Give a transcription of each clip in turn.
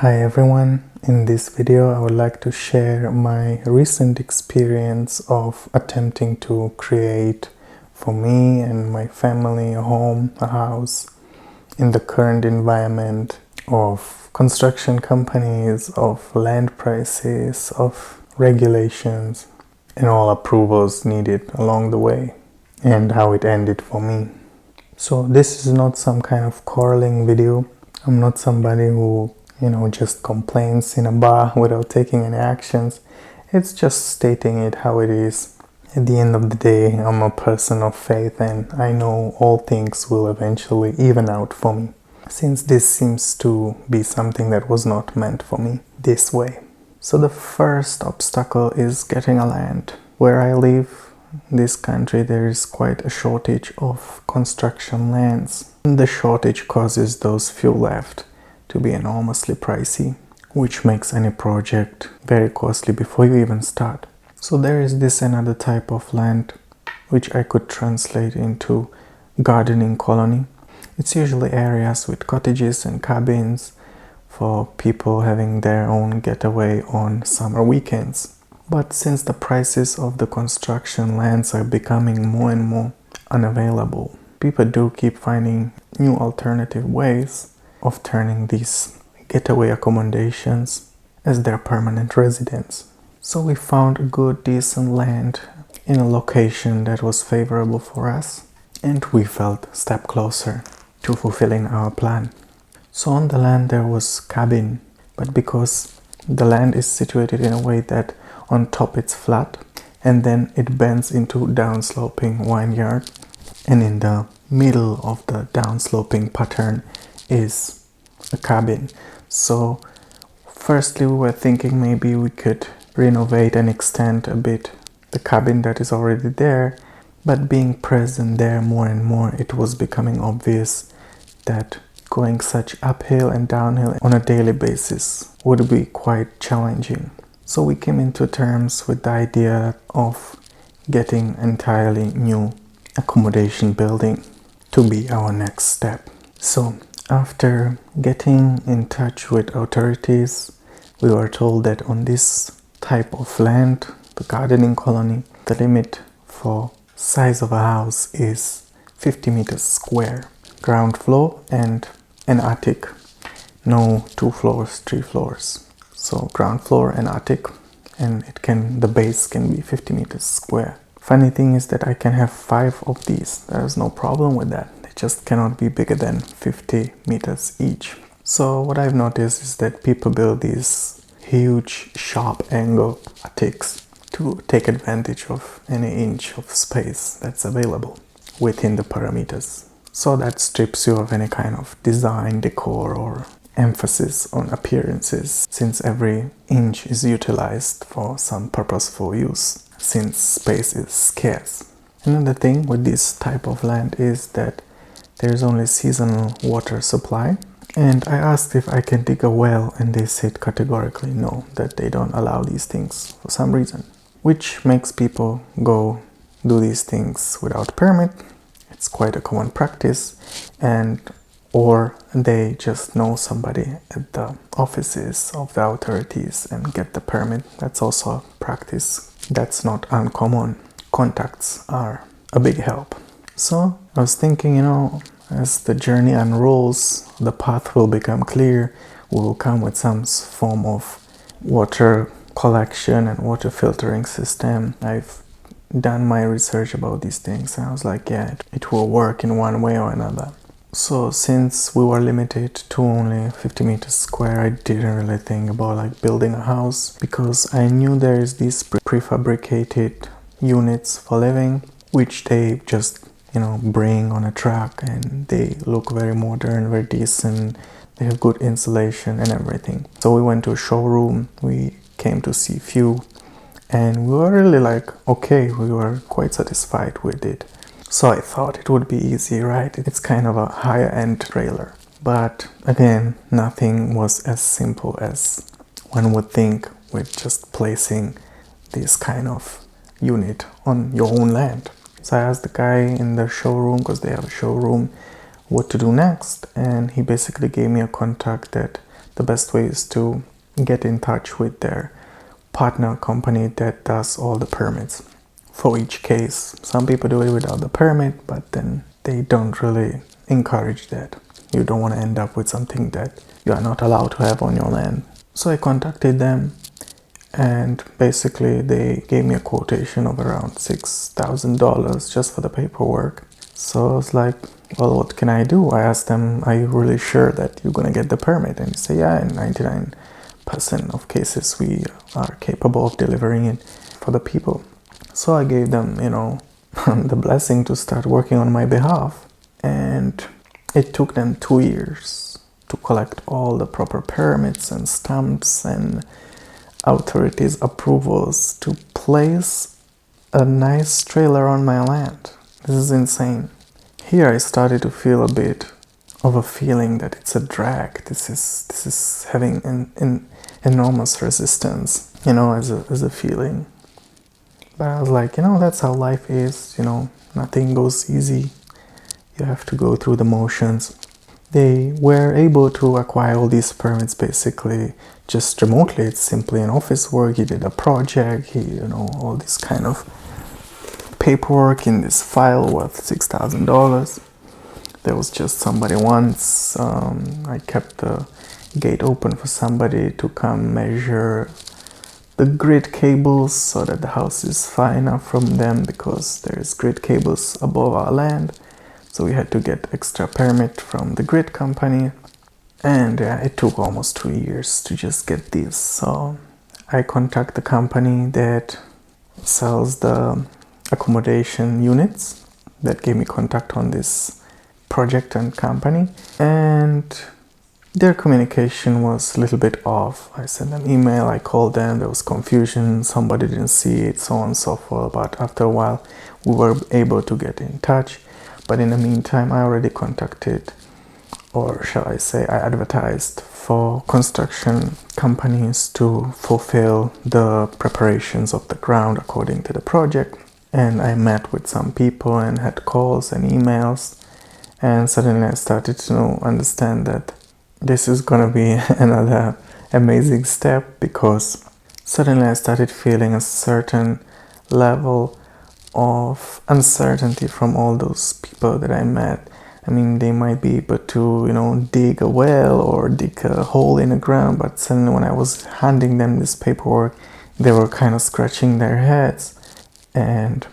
Hi everyone, in this video I would like to share my recent experience of attempting to create for me and my family a home, a house in the current environment of construction companies, of land prices, of regulations and all approvals needed along the way, and how it ended for me. So this is not some kind of quarreling video. I'm not somebody who just complains in a bar without taking any actions. It's just stating it how it is. At the end of the day, I'm a person of faith and I know all things will eventually even out for me, since this seems to be something that was not meant for me this way. So the first obstacle is getting a land. Where I live, this country, there is quite a shortage of construction lands. And the shortage causes those few left to be enormously pricey, which makes any project very costly before you even start. So there is this another type of land which I could translate into gardening colony. It's usually areas with cottages and cabins for people having their own getaway on summer weekends. But since the prices of the construction lands are becoming more and more unavailable, people do keep finding new alternative ways of turning these getaway accommodations as their permanent residence. So we found a good, decent land in a location that was favorable for us, and we felt a step closer to fulfilling our plan. So on the land there was cabin, but because the land is situated in a way that on top it's flat and then it bends into downsloping vineyard, and in the middle of the downsloping pattern is a cabin. So firstly we were thinking maybe we could renovate and extend a bit the cabin that is already there, but being present there more and more, it was becoming obvious that going such uphill and downhill on a daily basis would be quite challenging. So we came into terms with the idea of getting entirely new accommodation building to be our next step. So after getting in touch with authorities, we were told that on this type of land, the gardening colony, the limit for size of a house is 50 meters square, ground floor and an attic, no 2 floors, 3 floors. So ground floor and attic, and the base can be 50 meters square. Funny thing is that I can have 5 of these. There is no problem with that. They just cannot be bigger than 50 meters each. So what I've noticed is that people build these huge sharp angle attics to take advantage of any inch of space that's available within the parameters. So that strips you of any kind of design, decor, or emphasis on appearances, since every inch is utilized for some purposeful use, since space is scarce. Another thing with this type of land is that there is only seasonal water supply, and I asked if I can dig a well, and they said categorically no, that they don't allow these things for some reason, which makes people go do these things without permit. It's quite a common practice, or they just know somebody at the offices of the authorities and get the permit. That's also a practice that's not uncommon. Contacts are a big help. So I was thinking, as the journey unrolls, the path will become clear. We will come with some form of water collection and water filtering system. I've done my research about these things and I was like, yeah, it will work in one way or another. So since we were limited to only 50 meters square, I didn't really think about building a house, because I knew there is these prefabricated units for living, which they just bring on a truck, and they look very modern, very decent. They have good insulation and everything. So we went to a showroom, we came to see few, and we were really okay, we were quite satisfied with it. So I thought it would be easy, right? It's kind of a higher end trailer. But again, nothing was as simple as one would think with just placing this kind of unit on your own land. So I asked the guy in the showroom, because they have a showroom, what to do next, and he basically gave me a contact that the best way is to get in touch with their partner company that does all the permits for each case. Some people do it without the permit, but then they don't really encourage that. You don't want to end up with something that you are not allowed to have on your land. So I contacted them, and basically they gave me a quotation of around $6,000 just for the paperwork. So I was like, well, what can I do? I asked them, are you really sure that you're going to get the permit? And they say, yeah, in 99% of cases we are capable of delivering it for the people. So I gave them, the blessing to start working on my behalf. And it took them 2 years to collect all the proper permits and stamps and authorities' approvals to place a nice trailer on my land. This is insane. Here I started to feel a bit of a feeling that it's a drag. This is having an enormous resistance, as a feeling. But I was like, that's how life is, nothing goes easy. You have to go through the motions. They were able to acquire all these permits basically just remotely. It's simply an office work. He did a project, all this kind of paperwork in this file worth $6,000. There was just somebody once. I kept the gate open for somebody to come measure the grid cables so that the house is far enough from them, because there's grid cables above our land. So we had to get extra permit from the grid company, and it took almost 2 years to just get this. So I contact the company that sells the accommodation units that gave me contact on this project and company, and their communication was a little bit off. I sent them email, I called them, there was confusion, somebody didn't see it, so on and so forth. But after a while we were able to get in touch. But in the meantime, I already contacted, or shall I say, I advertised for construction companies to fulfill the preparations of the ground according to the project. And I met with some people and had calls and emails. And suddenly I started to understand that this is going to be another amazing step, because suddenly I started feeling a certain level of uncertainty from all those people that I met. I mean, they might be able to, dig a well or dig a hole in the ground, but suddenly when I was handing them this paperwork, they were kind of scratching their heads, and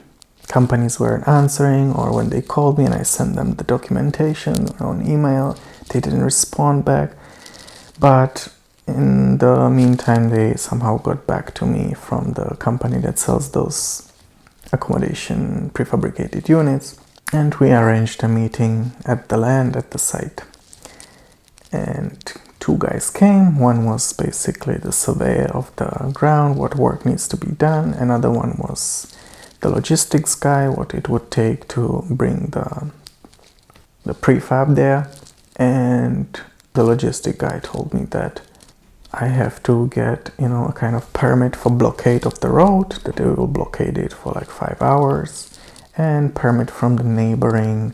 companies weren't answering, or when they called me and I sent them the documentation on email, they didn't respond back. But in the meantime, they somehow got back to me from the company that sells those accommodation prefabricated units, and we arranged a meeting at the land, at the site. And 2 guys came. One was basically the surveyor of the ground, what work needs to be done. Another one was the logistics guy, what it would take to bring the prefab there. And the logistic guy told me that I have to get, a kind of permit for blockade of the road, that they will blockade it for like 5 hours, and permit from the neighboring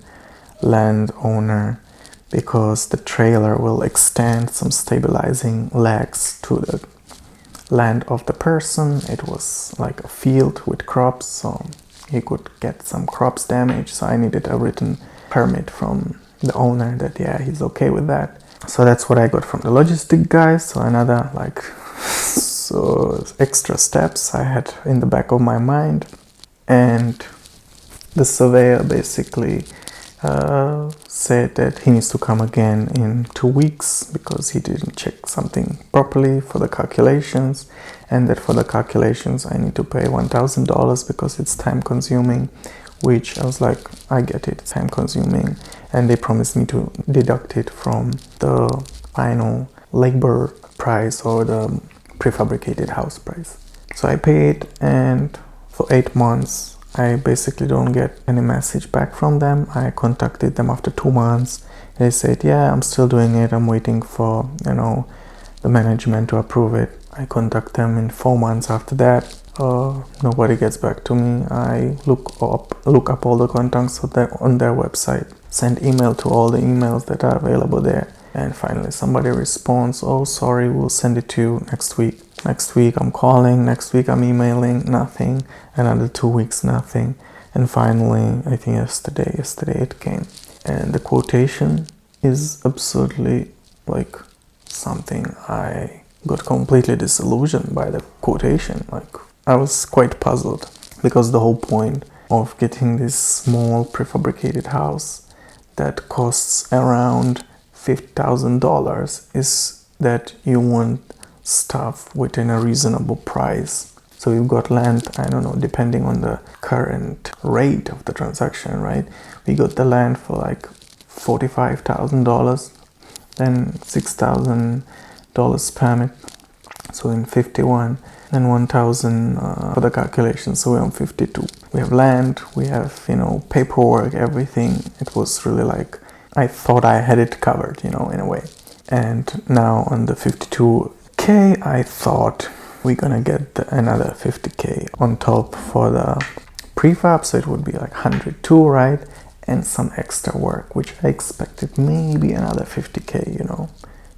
landowner, because the trailer will extend some stabilizing legs to the land of the person. It was like a field with crops, so he could get some crops damaged, so I needed a written permit from the owner that he's okay with that. So that's what I got from the logistic guys. So another extra steps I had in the back of my mind. And the surveyor basically said that he needs to come again in 2 weeks, because he didn't check something properly for the calculations, and that for the calculations I need to pay $1,000 because it's time consuming, which I was like, I get it, it's time consuming. And they promised me to deduct it from the final labor price or the prefabricated house price. So I paid, and for 8 months I basically don't get any message back from them. I contacted them after 2 months. They said, yeah, I'm still doing it, I'm waiting for the management to approve it. I contact them in 4 months after that. Nobody gets back to me. I look up all the contacts on their website, send email to all the emails that are available there, And finally somebody responds, oh sorry, we'll send it to you next week. Next week I'm calling, next week I'm emailing, nothing. Another 2 weeks, nothing. And finally, I think yesterday it came. And the quotation is absurdly like something. I got completely disillusioned by the quotation. Like, I was quite puzzled, because the whole point of getting this small prefabricated house that costs around $50,000 is that you want stuff within a reasonable price. So you've got land, I don't know, depending on the current rate of the transaction, right? We got the land for like $45,000, then $6,000 permit, so in 51, then 1,000 for the calculation, so we're on 52. We have land, we have, you know, paperwork, everything. It was really like, I thought I had it covered, you know, in a way. And now on the 52K, I thought we're gonna get another 50K on top for the prefab, so it would be like 102, right? And some extra work, which I expected maybe another 50K, you know.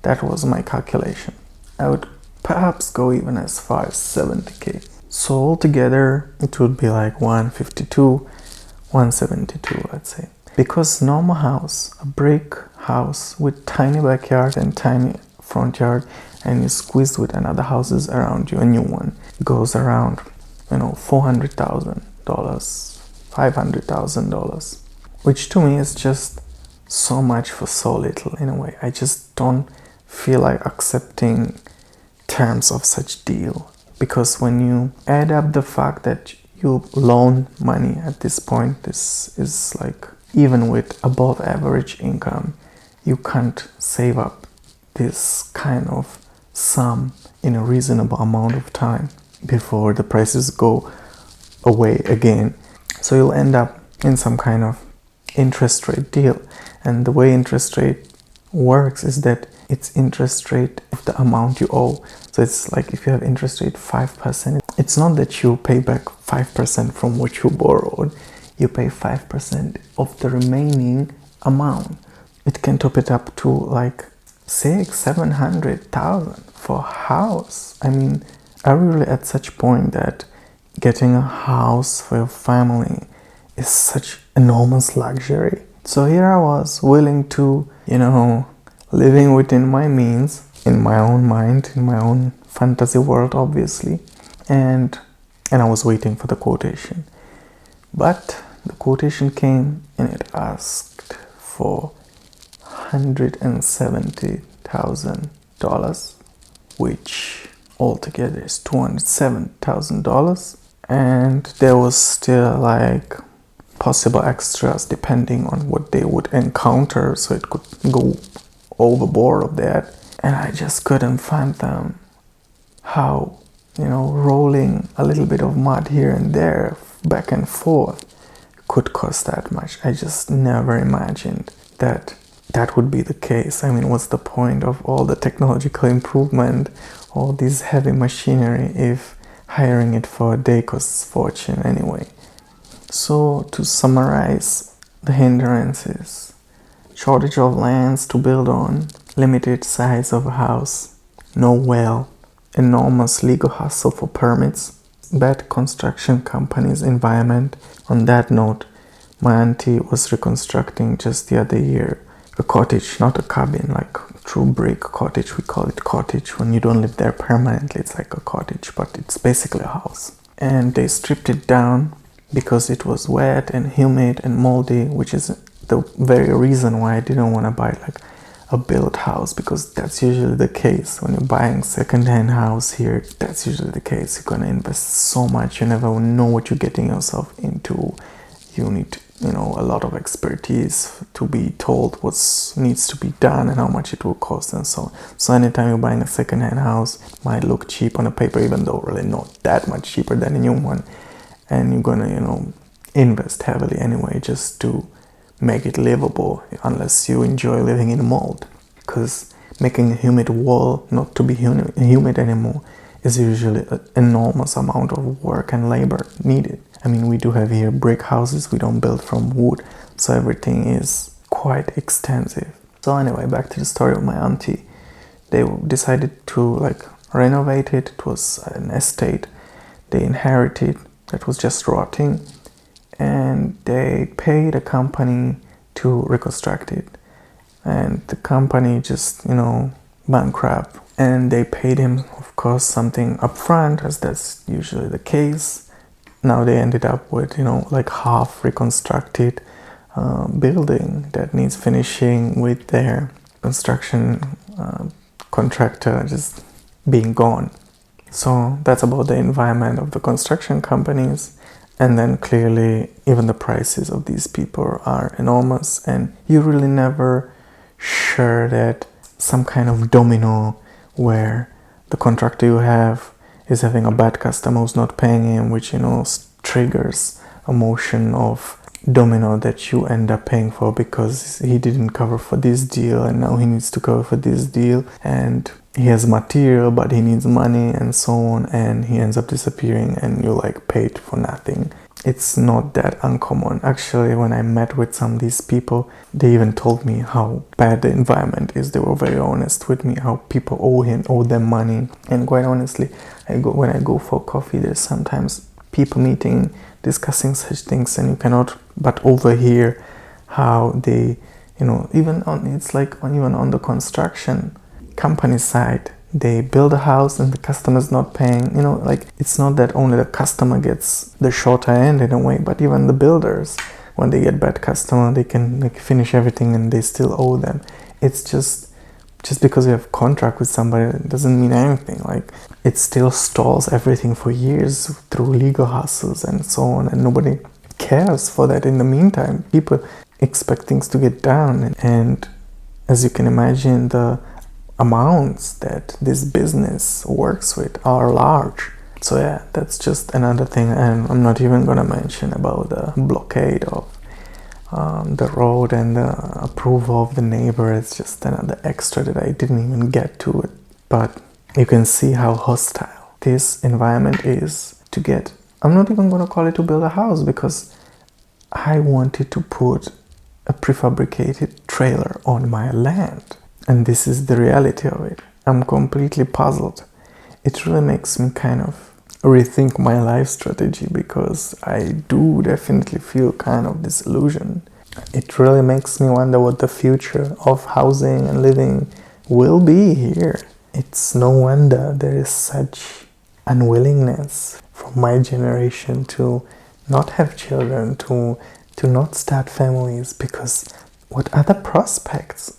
That was my calculation. I would perhaps go even as far as 70K. So altogether, it would be like 152, 172, let's say. Because normal house, a brick house with tiny backyard and tiny front yard, and you squeeze with another houses around you, a new one, goes around, you know, $400,000, $500,000, which to me is just so much for so little in a way. I just don't feel like accepting terms of such deal, because when you add up the fact that you loan money at this point, this is like, even with above average income, you can't save up this kind of sum in a reasonable amount of time before the prices go away again. So you'll end up in some kind of interest rate deal. And the way interest rate works is that it's interest rate of the amount you owe. So it's like, if you have interest rate 5%, it's not that you pay back 5% from what you borrowed. You pay 5% of the remaining amount. It can top it up to like 600,000-700,000 for a house. I mean, are we really at such point that getting a house for your family is such enormous luxury? So here I was, willing to, you know, living within my means, in my own mind, in my own fantasy world, obviously, and I was waiting for the quotation. But the quotation came and it asked for $170,000, which altogether is $207,000, and there was still like possible extras depending on what they would encounter, so it could go overboard of that. And I just couldn't fathom how, you know, rolling a little bit of mud here and there, back and forth, could cost that much. I just never imagined that that would be the case. I mean, what's the point of all the technological improvement, all this heavy machinery, if hiring it for a day costs fortune anyway? So to summarize the hindrances: shortage of lands to build on, limited size of a house, no well, enormous legal hassle for permits, bad construction companies environment. On that note, my auntie was reconstructing just the other year a cottage, not a cabin, like true brick cottage. We call it cottage when you don't live there permanently. It's like a cottage, but it's basically a house. And they stripped it down because it was wet and humid and moldy, which is the very reason why I didn't want to buy like a built house, because that's usually the case when you're buying second-hand house here. That's usually the case. You're gonna invest so much, you never know what you're getting yourself into. You need, you know, a lot of expertise to be told what needs to be done and how much it will cost and so on. So anytime you're buying a second-hand house, it might look cheap on a paper, even though really not that much cheaper than a new one. And you're gonna, you know, invest heavily anyway just to make it livable, unless you enjoy living in mold. Because making a humid wall not to be humid anymore is usually an enormous amount of work and labor needed. I mean, we do have here brick houses, we don't build from wood, so everything is quite extensive. So anyway, back to the story of my auntie. They decided to like renovate it. It was an estate they inherited that was just rotting, and they paid a company to reconstruct it. And the company just, bankrupt. And they paid him, of course, something upfront, as that's usually the case. Now they ended up with, like half reconstructed building that needs finishing, with their construction contractor just being gone. So that's about the environment of the construction companies. And then clearly even the prices of these people are enormous, and you really never sure that some kind of domino where the contractor you have is having a bad customer who's not paying him, which triggers a motion of domino that you end up paying for because he didn't cover for this deal and now he needs to cover for this deal, and he has material but he needs money and so on, and he ends up disappearing and you like paid for nothing. It's not that uncommon. Actually, when I met with some of these people, they even told me how bad the environment is. They were very honest with me, how people owe them money. And quite honestly, when I go for coffee, there's sometimes people meeting, discussing such things, and you cannot but overhear how they, even on the construction company side, they build a house and the customer's not paying. It's not that only the customer gets the shorter end in a way, but even the builders, when they get bad customer, they can finish everything and they still owe them. It's just because you have contract with somebody, it doesn't mean anything. It still stalls everything for years through legal hassles and so on, and nobody cares for that. In the meantime, people expect things to get done, and as you can imagine, the amounts that this business works with are large. So yeah, that's just another thing. And I'm not even gonna mention about the blockade of the road and the approval of the neighbor. It's just another extra that I didn't even get to it. But you can see how hostile this environment is to get. I'm not even gonna call it to build a house, because I wanted to put a prefabricated trailer on my land. And this is the reality of it. I'm completely puzzled. It really makes me kind of rethink my life strategy, because I do definitely feel kind of disillusioned. It really makes me wonder what the future of housing and living will be here. It's no wonder there is such unwillingness from my generation to not have children, to not start families, because what other prospects?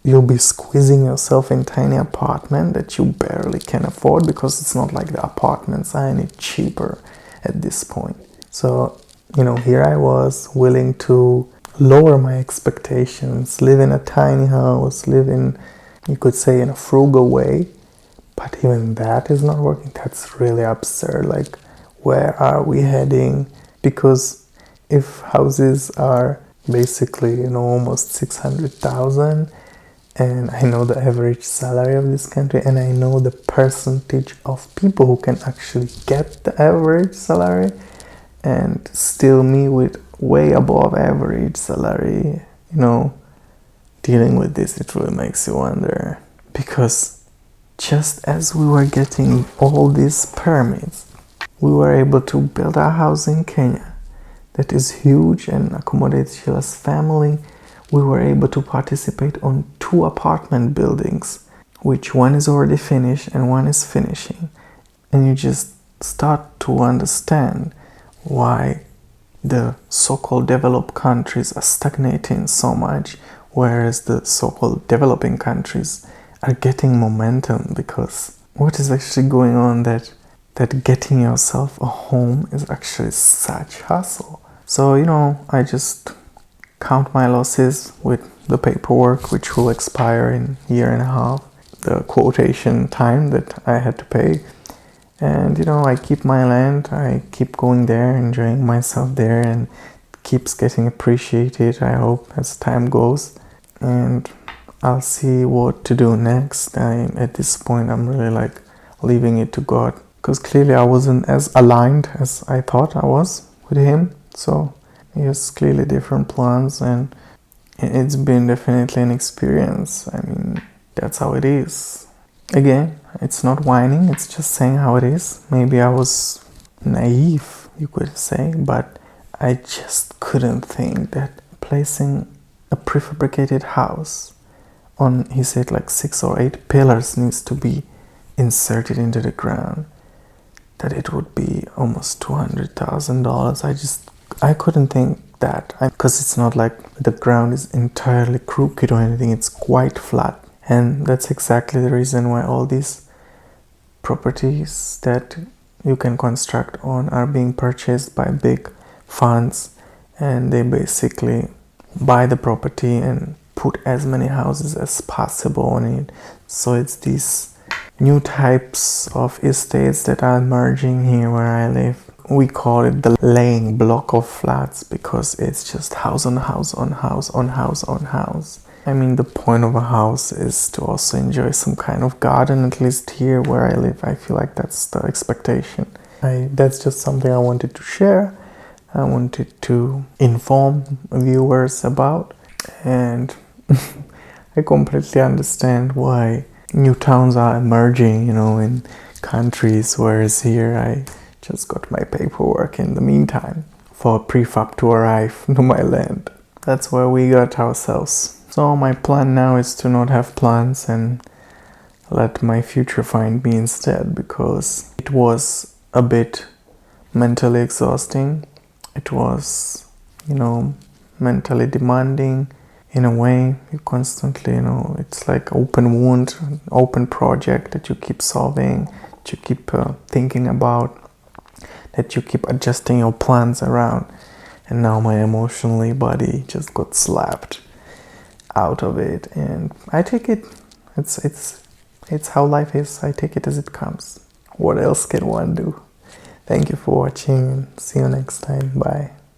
You'll be squeezing yourself in tiny apartment that you barely can afford, because it's not like the apartments are any cheaper at this point. So, here I was willing to lower my expectations, live in a tiny house, live in, you could say, in a frugal way, but even that is not working. That's really absurd. Where are we heading? Because if houses are basically, almost 600,000, and I know the average salary of this country, and I know the percentage of people who can actually get the average salary, and still me with way above average salary, dealing with this, it really makes you wonder. Because just as we were getting all these permits, we were able to build our house in Kenya that is huge and accommodates Sheila's family. We were able to participate on 2 apartment buildings, which one is already finished and one is finishing. And you just start to understand why the so-called developed countries are stagnating so much, whereas the so-called developing countries are getting momentum. Because what is actually going on that getting yourself a home is actually such hassle. So, I just count my losses with the paperwork, which will expire in a year and a half, the quotation time that I had to pay. And, I keep my land, I keep going there, enjoying myself there, and it keeps getting appreciated, I hope, as time goes. And I'll see what to do next. At this point, I'm really leaving it to God, because clearly I wasn't as aligned as I thought I was with him. So he has clearly different plans, and it's been definitely an experience. I mean, that's how it is. Again, it's not whining, it's just saying how it is. Maybe I was naive, you could say, but I just couldn't think that placing a prefabricated house on, he said, like 6 or 8 pillars needs to be inserted into the ground, that it would be almost $200,000. I couldn't think that, because it's not like the ground is entirely crooked or anything, it's quite flat. And that's exactly the reason why all these properties that you can construct on are being purchased by big funds, and they basically buy the property and put as many houses as possible on it. So it's these new types of estates that are emerging here where I live. We call it the laying block of flats, because it's just house on house on house on house on house. I mean, the point of a house is to also enjoy some kind of garden, at least here where I live. I feel like that's the expectation. That's just something I wanted to share. I wanted to inform viewers about, and I completely understand why new towns are emerging, in countries, whereas here I just got my paperwork in the meantime for a prefab to arrive to my land. That's where we got ourselves. So my plan now is to not have plans and let my future find me instead, because it was a bit mentally exhausting. It was, mentally demanding in a way. You constantly, it's like open wound, open project that you keep solving, that you keep thinking about, that you keep adjusting your plans around. And now my emotionally body just got slapped out of it, and I take it. It's how life is. I take it as it comes. What else can one do? Thank you for watching, and see you next time. Bye.